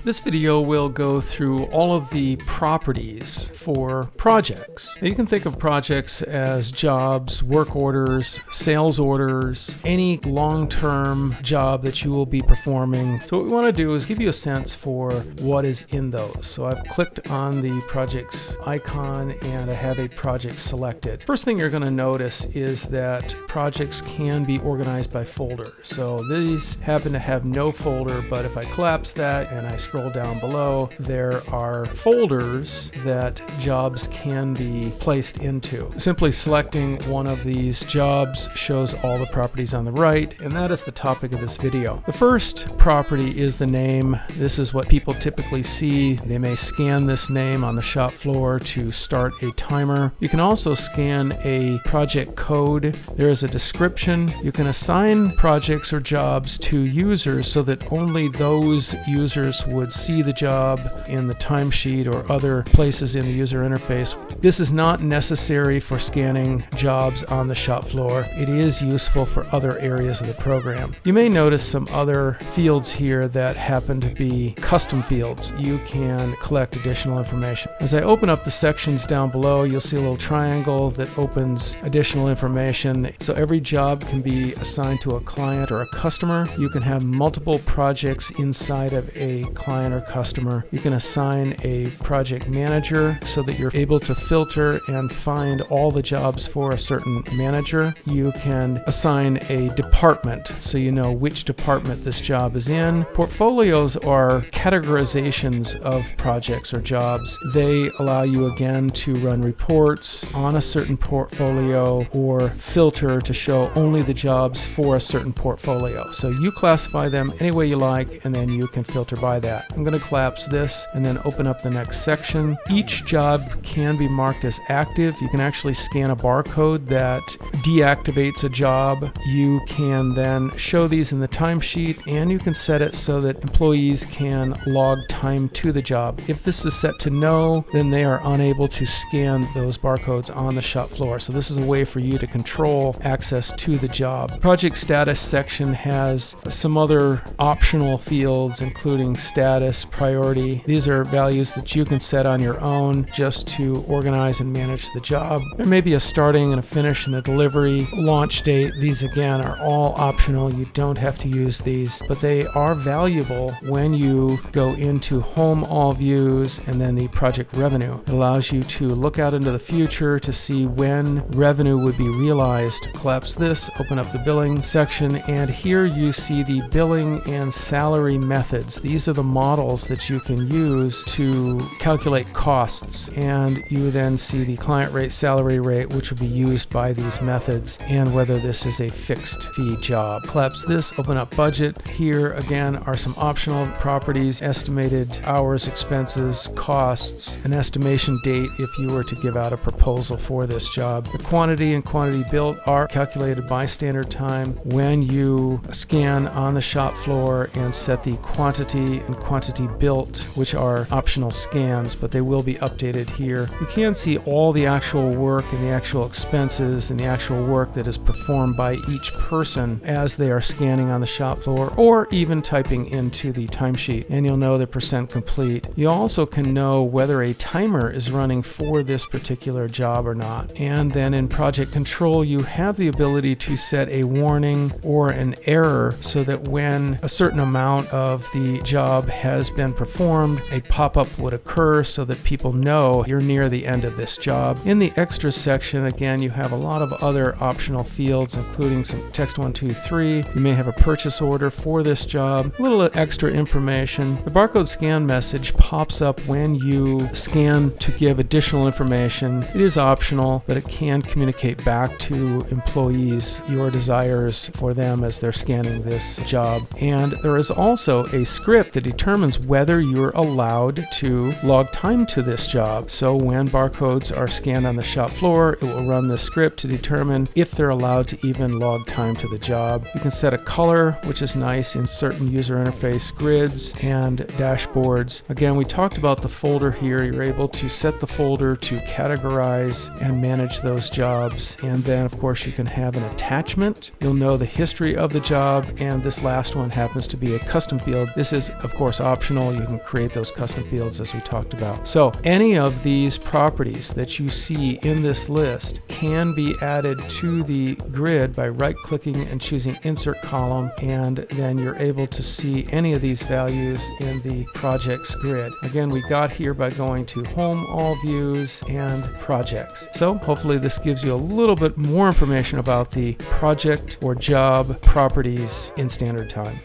This video will go through all of the properties for projects. Now, you can think of projects as jobs, work orders, sales orders, any long-term job that you will be performing. So what we want to do is give you a sense for what is in those. So I've clicked on the project's icon and I have a project selected. First thing you're going to notice is that projects can be organized by folder. So these happen to have no folder, but if I collapse that and I scroll down below, there are folders that jobs can be placed into. Simply selecting one of these jobs shows all the properties on the right, and that is the topic of this video. The first property is the name. This is what people typically see. They may scan this name on the shop floor to start a timer. You can also scan a project code. There is a description. You can assign projects or jobs to users so that only those users would see the job in the timesheet or other places in the user interface. This is not necessary for scanning jobs on the shop floor. It is useful for other areas of the program. You may notice some other fields here that happen to be custom fields. You can collect additional information. As I open up the sections down below, you'll see a little triangle that opens additional information. So every job can be assigned to a client or a customer. You can have multiple projects inside of a client or customer. You can assign a project manager so that you're able to filter and find all the jobs for a certain manager. You can assign a department so you know which department this job is in. Portfolios are categorizations of projects or jobs. They allow you again to run reports on a certain portfolio or filter to show only the jobs for a certain portfolio. So you classify them any way you like, and then you can filter by that. I'm going to collapse this and then open up the next section. Each job can be marked as active. You can actually scan a barcode that deactivates a job. You can then show these in the timesheet, and you can set it so that employees can log time to the job. If this is set to no, then they are unable to scan those barcodes on the shop floor. So this is a way for you to control access to the job. Project status section has some other optional fields, including status, priority. These are values that you can set on your own just to organize and manage the job. There may be a starting and a finish and a delivery, launch date. These again are all optional. You don't have to use these, but they are valuable when you go into home all views and then the project revenue. It allows you to look out into the future to see when revenue would be realized. Collapse this, open up the billing section, and here you see the billing and salary methods. These are the models that you can use to calculate costs, and you then see the client rate, salary rate, which will be used by these methods, and whether this is a fixed fee job. Collapse this, open up budget. Here again are some optional properties: estimated hours, expenses, costs, an estimation date if you were to give out a proposal for this job. The quantity and quantity built are calculated by standard time when you scan on the shop floor and set the quantity and quantity built, which are optional scans, but they will be updated here. You can see all the actual work and the actual expenses and the actual work that is performed by each person as they are scanning on the shop floor or even typing into the timesheet, and you'll know the percent complete. You also can know whether a timer is running for this particular job or not. And then in project control, you have the ability to set a warning or an error so that when a certain amount of the job has been performed, a pop-up would occur so that people know you're near the end of this job. In the extras section, again, you have a lot of other optional fields, including some text 1, 2, 3. You may have a purchase order for this job, a little extra information. The barcode scan message pops up when you scan to give additional information. It is optional, but it can communicate back to employees your desires for them as they're scanning this job. And there is also a script that determines whether you're allowed to log time to this job. So when barcodes are scanned on the shop floor, it will run this script to determine if they're allowed to even log time to the job. You can set a color, which is nice in certain user interface grids and dashboards. Again, we talked about the folder here. You're able to set the folder to categorize and manage those jobs. And then, of course, you can have an attachment. You'll know the history of the job, and this last one happens to be a custom field. This is, of course, course, optional. You can create those custom fields as we talked about. So any of these properties that you see in this list can be added to the grid by right-clicking and choosing Insert Column, and then you're able to see any of these values in the projects grid. Again, we got here by going to Home, All Views, and Projects. So hopefully this gives you a little bit more information about the project or job properties in standard time.